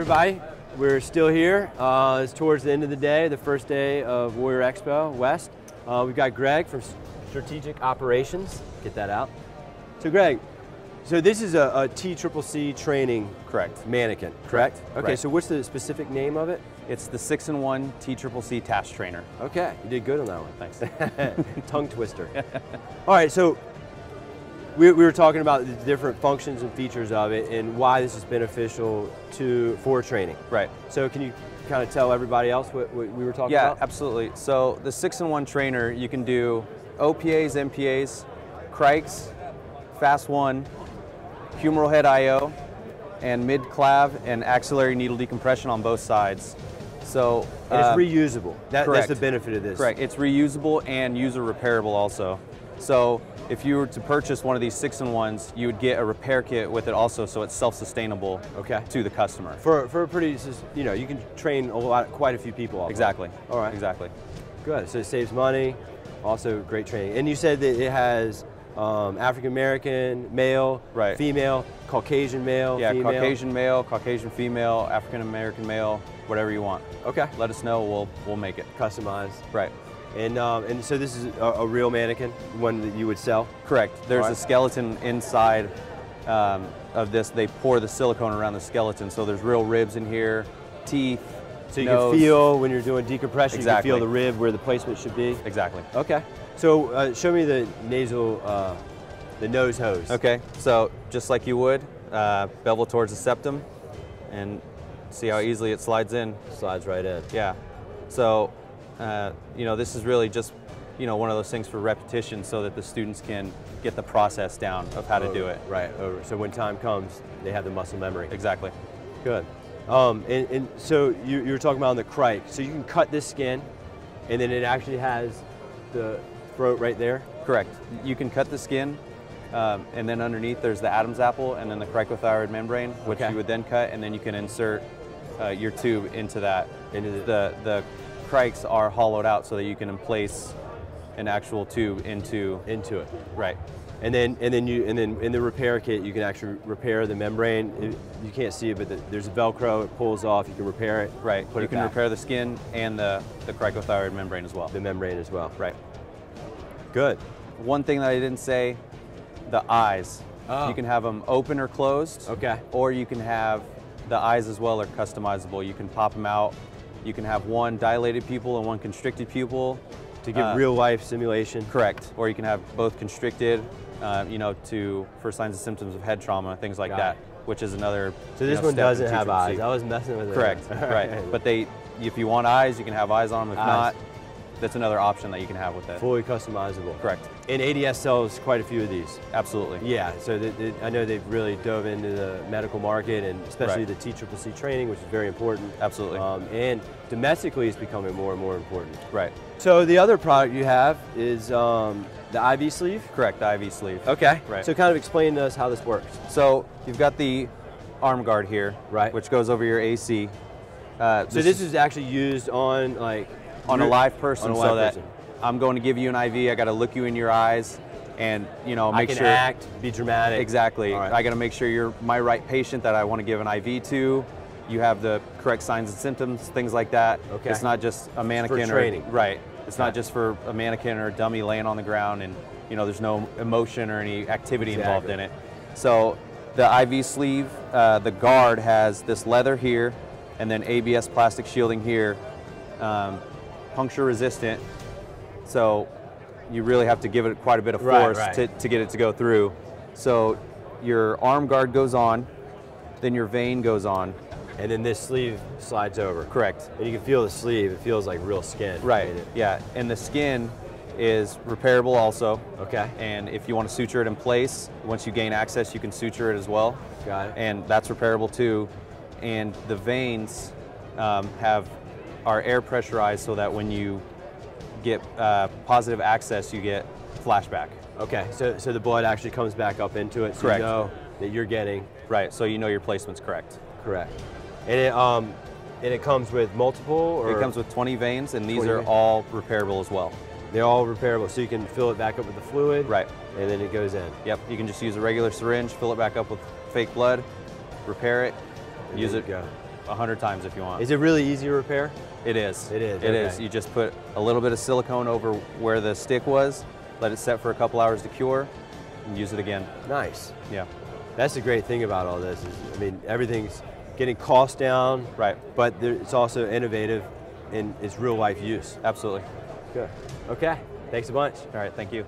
everybody. We're still here. It's towards the end of the day, the first day of Warrior Expo West. We've got Gregg from Strategic Operations. Get that out. So Gregg, so this is a TCCC training mannequin, correct? Okay, right. So what's the specific name of it? It's the 6-in-1 TCCC Task Trainer. Okay, you did good on that one. Thanks. Tongue twister. All right, so we were talking about the different functions and features of it and why this is beneficial for training. Right. So can you kind of tell everybody else what we were talking about? Yeah, absolutely. So the 6-in-1 trainer, you can do OPAs, MPAs, crikes, fast 1, humeral head IO, and mid-clav and axillary needle decompression on both sides. So and it's reusable. That's the benefit of this. Correct. It's reusable and user repairable also. So if you were to purchase one of these 6-in-1s, you would get a repair kit with it also, so it's self-sustainable to the customer. For a pretty, you know, you can train quite a few people off. Exactly. All right. Exactly. Good. So it saves money. Also great training. And you said that it has African American male, female, Caucasian male, yeah, female. Caucasian male, Caucasian female, African American male, whatever you want. Okay. Let us know. We'll make it customized. Right. And so this is a real mannequin, one that you would sell? Correct. There's a skeleton inside of this. They pour the silicone around the skeleton, so there's real ribs in here, teeth, so you nose. can feel when you're doing decompression, Exactly. you can feel the rib where the placement should be? Exactly. Okay. So show me the nasal, the nose hose. Okay, so just like you would, bevel towards the septum, and see how easily it slides in. Slides right in. Yeah. So, you know, this is really just, you know, one of those things for repetition so that the students can get the process down of how to do it. Right, over. So when time comes, they have the muscle memory. Exactly. Good. And so you were talking about on the crike. So you can cut this skin, and then it actually has the throat right there? Correct. You can cut the skin, and then underneath there's the Adam's apple and then the cricothyroid membrane, which you would then cut, and then you can insert your tube into that. The crikes are hollowed out so that you can place an actual tube into it. Right. And then in the repair kit you can actually repair the membrane. You can't see it, but there's a Velcro. It pulls off. You can repair it. Right. You can repair the skin and the cricothyroid membrane as well. The membrane as well. Right. Good. One thing that I didn't say, the eyes. Oh. You can have them open or closed. Okay. Or you can have the eyes as well are customizable. You can pop them out. You can have one dilated pupil and one constricted pupil. To give real life simulation. Correct. Or you can have both constricted, you know, for signs and symptoms of head trauma, things like that, which is another. So this one doesn't have eyes. I was messing with it. Correct. Right. But if you want eyes, you can have eyes on them. If not, that's another option that you can have with it. Fully customizable. Correct. And ADS sells quite a few of these. Absolutely. Yeah, so I know they've really dove into the medical market, and especially the TCCC training, which is very important. Absolutely. And domestically it's becoming more and more important. Right. So the other product you have is the IV sleeve? Correct, the IV sleeve. Okay. Right. So kind of explain to us how this works. So you've got the arm guard here, which goes over your AC. So this is actually used on on a live person, that I'm going to give you an IV. I got to look you in your eyes, and make sure I can act, be dramatic. Exactly. Right. I got to make sure you're my right patient that I want to give an IV to. You have the correct signs and symptoms, things like that. Okay. It's not just a mannequin for training. It's not just for a mannequin or a dummy laying on the ground, and there's no emotion or any activity involved in it. So the IV sleeve, the guard has this leather here, and then ABS plastic shielding here. Puncture resistant, so you really have to give it quite a bit of force to get it to go through. So your arm guard goes on, then your vein goes on. And then this sleeve slides over. Correct. And you can feel the sleeve, it feels like real skin. Right, yeah, and the skin is repairable also. Okay. And if you want to suture it in place, once you gain access, you can suture it as well. Got it. And that's repairable too. And the veins are air pressurized so that when you get positive access, you get flashback. Okay, so the blood actually comes back up into it, so you know that you're getting. Right, so you know your placement's correct. Correct. And it comes with multiple? Or? It comes with 20 veins, and these are all repairable as well. They're all repairable, so you can fill it back up with the fluid. Right. And then it goes in. Yep, you can just use a regular syringe, fill it back up with fake blood, repair it, use it, 100 times if you want. Is it really easy to repair? It is. It is. It okay. is. You just put a little bit of silicone over where the stick was, let it set for a couple hours to cure, and use it again. Nice. Yeah. That's the great thing about all this. Is, I mean, everything's getting cost down, right? But it's also innovative in its real life use. Absolutely. Good. Okay. Thanks a bunch. All right. Thank you.